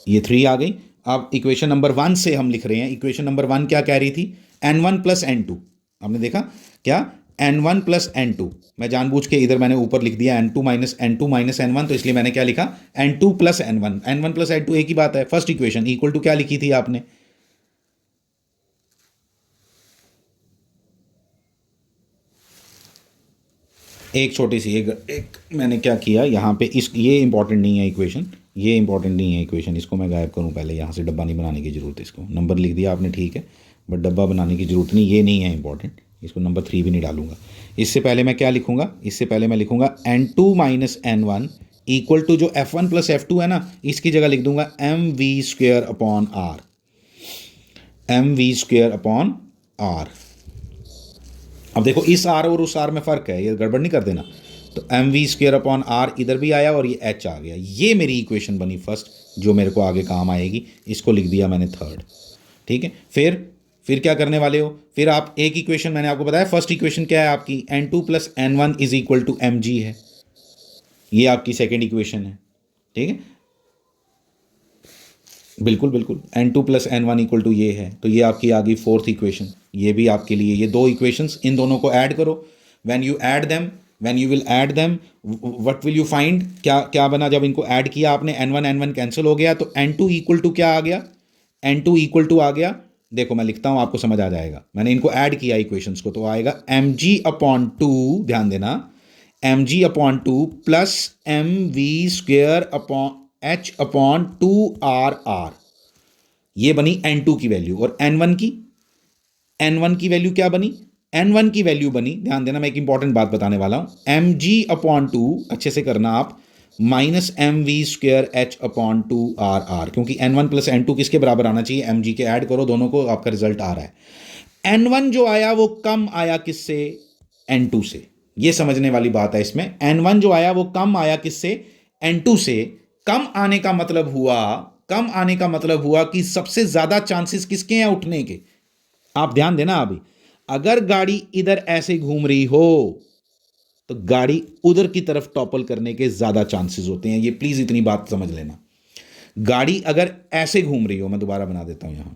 ये 3 आ गई। अब इक्वेशन नंबर 1 से हम लिख रहे हैं, इक्वेशन नंबर 1 क्या कह रही थी, n1 प्लस n2, आपने देखा क्या, n1 प्लस n2, मैं जानबूझ के इधर मैंने ऊपर लिख दिया n2 माइनस n1, तो इसलिए मैंने क्या लिखा, n2 plus n1, n1 plus n2 एक ही बात है। फर्स्ट इक्वेशन इक्वल टू क्या लिखी थी आपने, एक छोटी सी एक मैंने क्या किया यहाँ पे, इस ये इंपॉर्टेंट नहीं है इक्वेशन, ये इंपॉर्टेंट नहीं है इक्वेशन, इसको मैं गायब करूँ पहले, यहाँ से डब्बा नहीं बनाने की ज़रूरत है, इसको नंबर लिख दिया आपने ठीक है, बट डब्बा बनाने की ज़रूरत नहीं, ये नहीं है इंपॉर्टेंट, इसको नंबर 3 भी नहीं डालूंगा। इससे पहले मैं क्या लिखूंगा, इससे पहले मैं लिखूंगा n2 minus n1 equal to जो f1 प्लस f2 है ना, इसकी जगह लिख दूंगा mv² upon r, mv² upon r। अब देखो इस r और उस r में फ़र्क है, ये गड़बड़ नहीं कर देना, तो mv² अपॉन r इधर भी आया और ये h आ गया, ये मेरी इक्वेशन बनी फर्स्ट, जो मेरे को आगे काम आएगी, इसको लिख दिया मैंने थर्ड, ठीक है। फिर क्या करने वाले हो, फिर आप एक इक्वेशन मैंने आपको बताया, फर्स्ट इक्वेशन क्या है आपकी, n2 plus n1 is equal to mg है, ये आपकी सेकेंड इक्वेशन है, ठीक है, बिल्कुल बिल्कुल, n2 plus n1 equal to ये है, तो ये आपकी आ गई फोर्थ इक्वेशन, ये भी आपके लिए, ये दो इक्वेशंस, इन दोनों को ऐड करो, when you will add them what will you find, क्या क्या बना, जब इनको ऐड किया आपने n1 कैंसिल हो गया, तो n2 इक्वल टू क्या आ गया, n2 इक्वल टू आ गया, देखो मैं लिखता हूं आपको समझ आ जाएगा, मैंने इनको ऐड किया इक्वेशंस को, तो आएगा mg अपॉन 2, ध्यान देना, mg upon 2 plus mv² upon h upon 2r, ये बनी n2 की वैल्यू, और n1 की वैल्यू क्या बनी, n1 की वैल्यू बनी, ध्यान देना मैं एक इंपॉर्टेंट बात बताने वाला हूं, mg अपॉन 2, अच्छे से करना आप, minus mv² h upon 2r, क्योंकि n1 प्लस n2 किसके बराबर आना चाहिए, mg के, ऐड करो दोनों को, आपका रिजल्ट आ रहा है। n1 जो आया वो कम आया किससे, n2 से, ये समझने वाली बात है इसमें, n1 जो आया वो कम आया किससे, n2 से। कम आने का मतलब हुआ कि सबसे ज्यादा चांसेस किसके हैं उठने के, आप ध्यान देना अभी, अगर गाड़ी इधर ऐसे घूम रही हो तो गाड़ी उधर की तरफ टॉपल करने के ज्यादा चांसेस होते हैं, ये प्लीज इतनी बात समझ लेना। गाड़ी अगर ऐसे घूम रही हो, मैं दोबारा बना देता हूं यहां,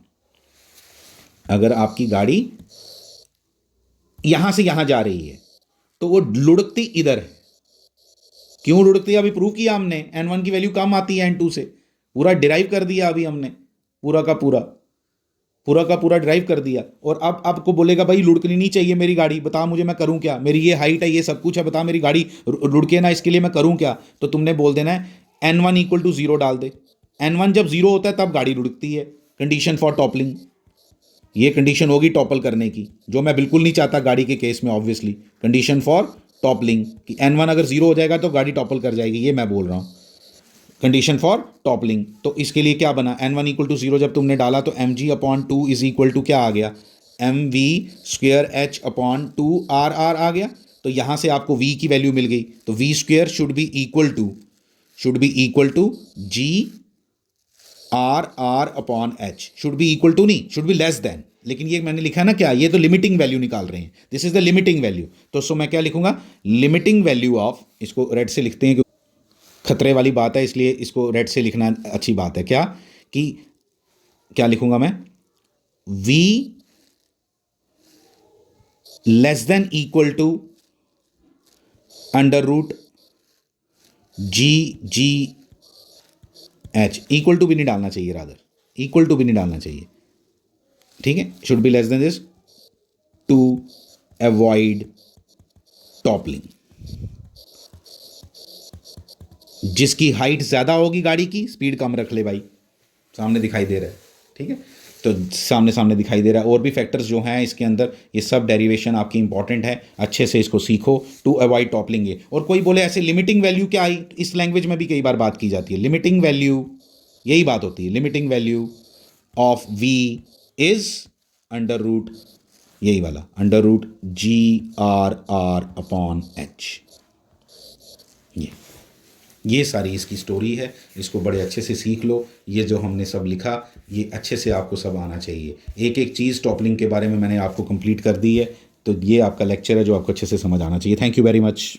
अगर आपकी गाड़ी यहां से यहां जा रही है तो वो लुढ़कती इधर है, क्यों लुढ़कती है, अभी प्रूव किया हमने, n1 की वैल्यू कम आती है n2 से, पूरा डिराइव कर दिया अभी हमने, पूरा का पूरा ड्राइव कर दिया, और अब आपको बोलेगा भाई लुढ़कनी नहीं चाहिए मेरी गाड़ी, बता मुझे मैं करूं क्या, मेरी ये हाइट है, ये सब कुछ है, बता मेरी गाड़ी लुढ़के ना, इसके लिए मैं करूं क्या, तो तुमने बोल देना है n1 इक्वल टू 0 डाल दे, n1 जब 0 होता है तब गाड़ी लुढ़कती है, कंडीशन फॉर टॉपलिंग, ये कंडीशन होगी टॉपल करने की, जो मैं बिल्कुल नहीं चाहता गाड़ी के केस में, ऑब्वियसली कंडीशन फॉर टॉपलिंग कि n1 अगर 0 हो जाएगा तो गाड़ी टॉपल कर जाएगी, ये मैं बोल रहा हूं, कंडीशन फॉर टॉपलिंग। तो इसके लिए क्या बना, n1 इक्वल टू 0 जब तुमने डाला तो mg upon 2 is equal to क्या आ गया, mv² h अपॉन 2r आ गया, तो यहां से आपको v की वैल्यू मिल गई, तो v² should be equal to g r upon h, should be equal to नहीं, शुड बी लेस देन, लेकिन ये मैंने लिखा ना क्या, ये तो लिमिटिंग वैल्यू निकाल रहे हैं, this is the limiting value, तो सो मैं क्या लिखूंगा, लिमिटिंग वैल्यू ऑफ, इसको रेड से लिखते हैं, खतरे वाली बात है इसलिए इसको रेड से लिखना अच्छी बात है, क्या कि क्या लिखूंगा मैं, v less than equal to under root g h, equal to भी नहीं डालना चाहिए, रादर इक्वल टू भी नहीं डालना चाहिए, ठीक है, should be less than this to avoid toppling. जिसकी हाइट ज्यादा होगी गाड़ी की, स्पीड कम रख ले भाई, सामने दिखाई दे रहा है, ठीक है, तो सामने दिखाई दे रहा है, और भी फैक्टर्स जो हैं इसके अंदर, ये सब डेरिवेशन आपकी इंपॉर्टेंट है, अच्छे से इसको सीखो, टू अवॉइड टॉपलिंग। ये और कोई बोले ऐसे लिमिटिंग वैल्यू क्या आई, इस लैंग्वेज में भी कई बार बात की जाती है, लिमिटिंग वैल्यू यही बात होती है, limiting value of v is under root, यही वाला under root GR upon h, ये सारी इसकी स्टोरी है, इसको बड़े अच्छे से सीख लो, ये जो हमने सब लिखा ये अच्छे से आपको सब आना चाहिए, एक एक चीज़ टॉपलिंग के बारे में मैंने आपको कंप्लीट कर दी है, तो ये आपका लेक्चर है जो आपको अच्छे से समझ आना चाहिए। Thank you very much.